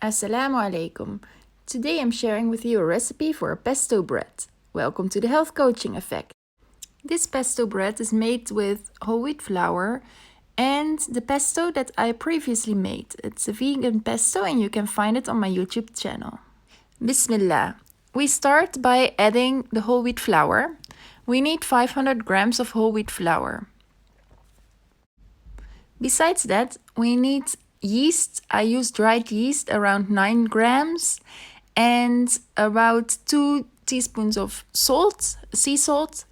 AsSalamu Aleikum. Today I'm sharing with you a recipe for a pesto bread. Welcome to the Health Coaching Effect. This pesto bread is made with whole wheat flour and the pesto that I previously made. It's a vegan pesto and you can find it on my YouTube channel. Bismillah. We start by adding the whole wheat flour. We need 500 grams of whole wheat flour. Besides that, we need yeast. I use dried yeast, around 9 grams, and about 2 teaspoons of salt, sea salt,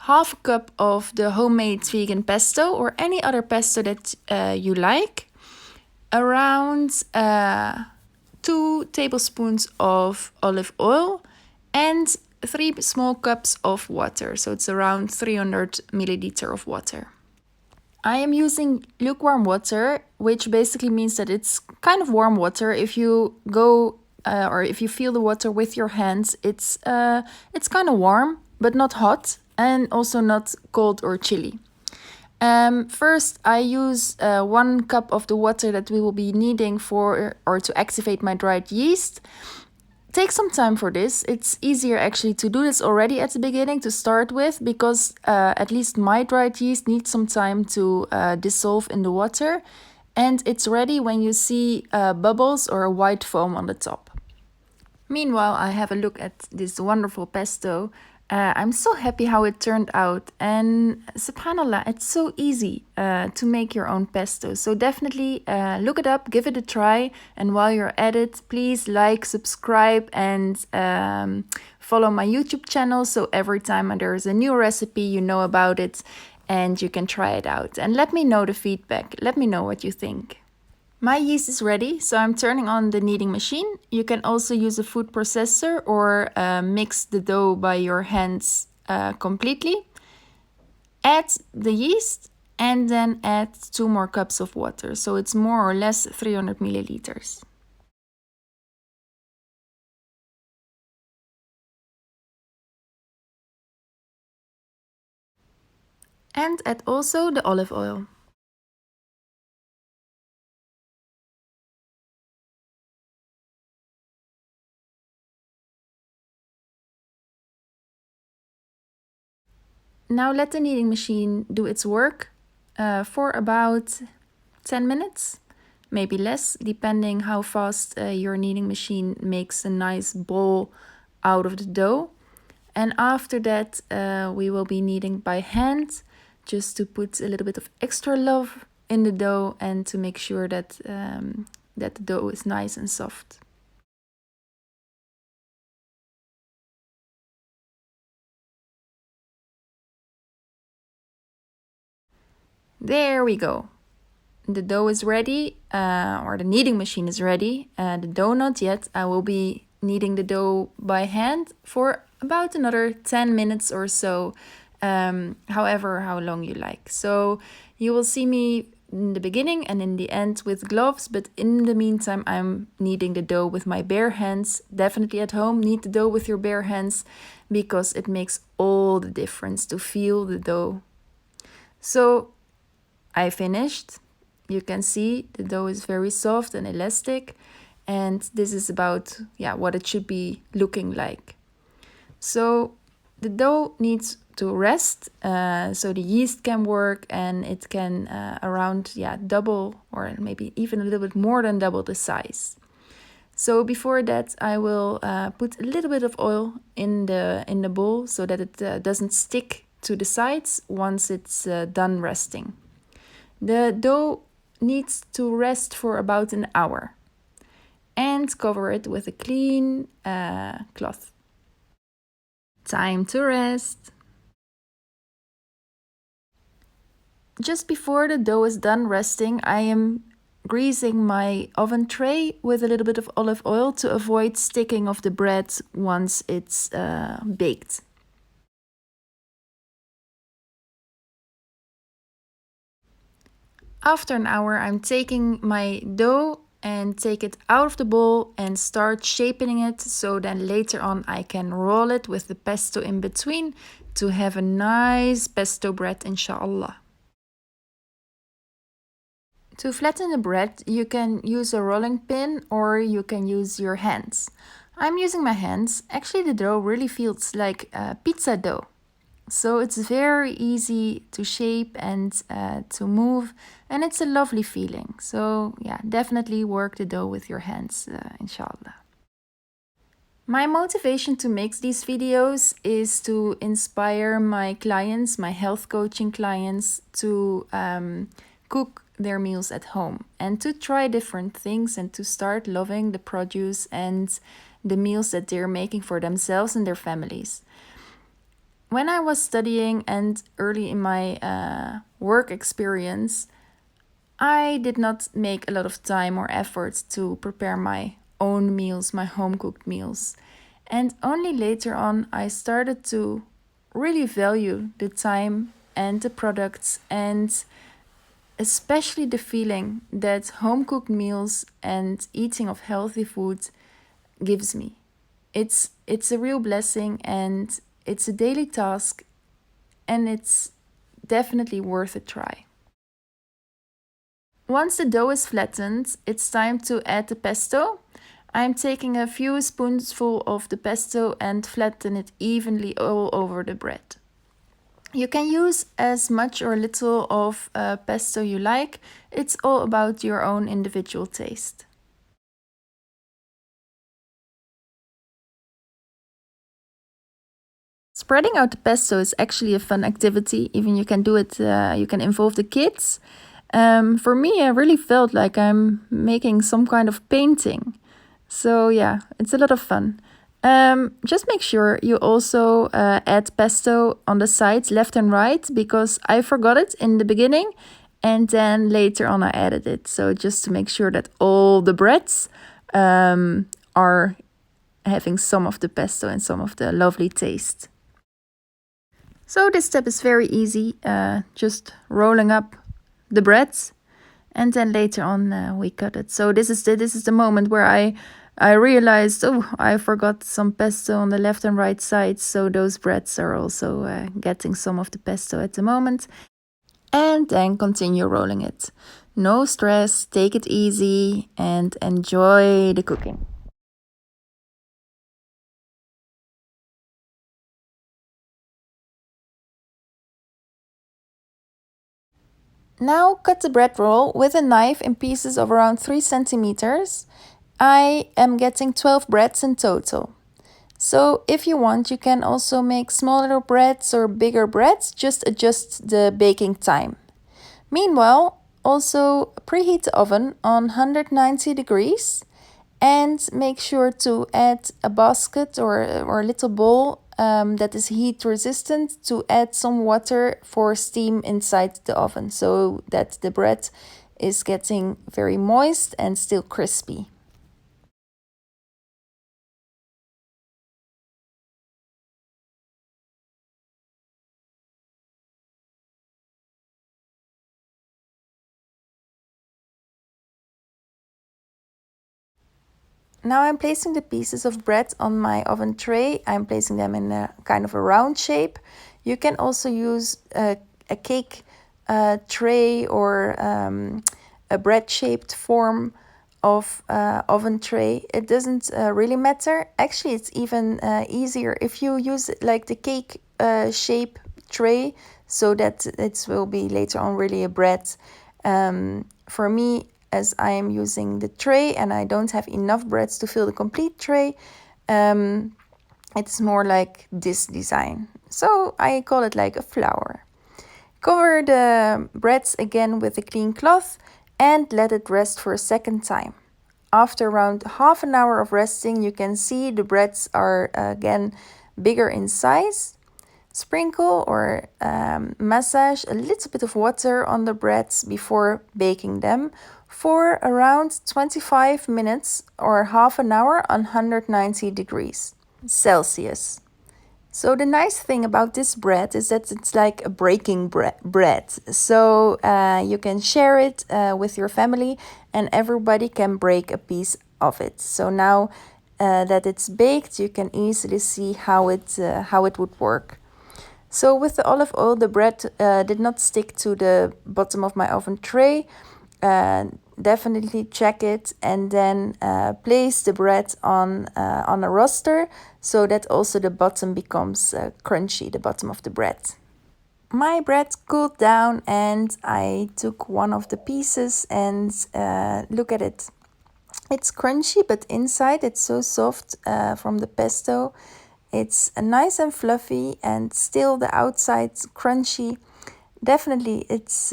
half a cup of the homemade vegan pesto or any other pesto that you like, around 2 tablespoons of olive oil, and 3 small cups of water. So it's around 300 milliliter of water. I am using lukewarm water, which basically means that it's kind of warm water. If you go or if you feel the water with your hands, it's kind of warm, but not hot, and also not cold or chilly. First, I use 1 cup of the water that we will be needing to activate my dried yeast. Take some time for this. It's easier actually to do this already at the beginning to start with, because at least my dried yeast needs some time to dissolve in the water, and it's ready when you see bubbles or a white foam on the top. Meanwhile, I have a look at this wonderful pesto. I'm so happy how it turned out, and subhanallah, it's so easy to make your own pesto. So definitely look it up, give it a try, and while you're at it, please like, subscribe, and follow my YouTube channel, so every time there's a new recipe, you know about it and you can try it out. And let me know the feedback, let me know what you think. My yeast is ready, so I'm turning on the kneading machine. You can also use a food processor or mix the dough by your hands completely. Add the yeast and then add 2 more cups of water. So it's more or less 300 milliliters. And add also the olive oil. Now let the kneading machine do its work for about 10 minutes, maybe less, depending how fast your kneading machine makes a nice ball out of the dough. And after that, we will be kneading by hand, just to put a little bit of extra love in the dough and to make sure that, that the dough is nice and soft. There we go. The dough is ready, or the kneading machine is ready. The dough not yet. I will be kneading the dough by hand for about another 10 minutes or so, however how long you like. So you will see me in the beginning and in the end with gloves, but in the meantime I'm kneading the dough with my bare hands. Definitely at home, knead the dough with your bare hands, because it makes all the difference to feel the dough. So I finished. You can see the dough is very soft and elastic, and this is about what it should be looking like. So the dough needs to rest so the yeast can work, and it can around double or maybe even a little bit more than double the size. So before that, I will put a little bit of oil in the bowl so that it doesn't stick to the sides once it's done resting. The dough needs to rest for about an hour, and cover it with a clean cloth. Time to rest. Just before the dough is done resting, I am greasing my oven tray with a little bit of olive oil to avoid sticking of the bread once it's baked. After an hour, I'm taking my dough and take it out of the bowl and start shaping it, so then later on I can roll it with the pesto in between to have a nice pesto bread, inshallah. To flatten the bread, you can use a rolling pin or you can use your hands. I'm using my hands. Actually, the dough really feels like pizza dough. So it's very easy to shape and to move, and it's a lovely feeling. So yeah, definitely work the dough with your hands, inshallah. My motivation to make these videos is to inspire my clients, my health coaching clients, to cook their meals at home and to try different things and to start loving the produce and the meals that they're making for themselves and their families. When I was studying and early in my work experience, I did not make a lot of time or effort to prepare my own meals, my home cooked meals. And only later on, I started to really value the time and the products, and especially the feeling that home cooked meals and eating of healthy food gives me. It's a real blessing, and it's a daily task, and it's definitely worth a try. Once the dough is flattened, it's time to add the pesto. I'm taking a few spoonfuls of the pesto and flatten it evenly all over the bread. You can use as much or little of pesto you like. It's all about your own individual taste. Spreading out the pesto is actually a fun activity. Even you can do it, you can involve the kids. For me, I really felt like I'm making some kind of painting. So yeah, it's a lot of fun. Just make sure you also add pesto on the sides, left and right, because I forgot it in the beginning and then later on I added it. So just to make sure that all the breads are having some of the pesto and some of the lovely taste. So this step is very easy, just rolling up the breads, and then later on we cut it. So this is the moment where I realized, oh, I forgot some pesto on the left and right sides, so those breads are also getting some of the pesto at the moment. And then continue rolling it. No stress, take it easy, and enjoy the cooking. Now cut the bread roll with a knife in pieces of around 3 centimeters. I am getting 12 breads in total. So if you want, you can also make smaller breads or bigger breads, just adjust the baking time. Meanwhile, also preheat the oven on 190 degrees and make sure to add a basket or a little bowl that is heat resistant to add some water for steam inside the oven so that the bread is getting very moist and still crispy. Now I'm placing the pieces of bread on my oven tray. I'm placing them in a kind of a round shape. You can also use a cake tray or a bread-shaped form of oven tray. It doesn't really matter. Actually, it's even easier if you use like the cake shape tray, so that it will be later on really a bread. For me, as I am using the tray and I don't have enough breads to fill the complete tray, it's more like this design. So I call it like a flower. Cover the breads again with a clean cloth and let it rest for a second time. After around half an hour of resting, you can see the breads are again bigger in size. Sprinkle or massage a little bit of water on the breads before baking them for around 25 minutes or half an hour on 190 degrees Celsius. So the nice thing about this bread is that it's like a breaking bread. So you can share it with your family and everybody can break a piece of it. So now that it's baked, you can easily see how it would work. So with the olive oil, the bread did not stick to the bottom of my oven tray. definitely check it, and then place the bread on a roaster so that also the bottom becomes crunchy, the bottom of the bread. My bread cooled down and I took one of the pieces and look at it. It's crunchy, but inside it's so soft from the pesto. It's nice and fluffy, and still the outside's crunchy. Definitely, it's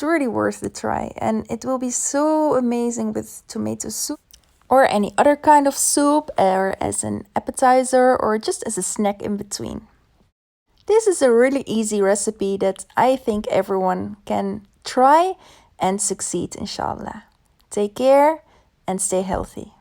really worth the try, and it will be so amazing with tomato soup or any other kind of soup, or as an appetizer, or just as a snack in between. This is a really easy recipe that I think everyone can try and succeed, inshallah. Take care and stay healthy.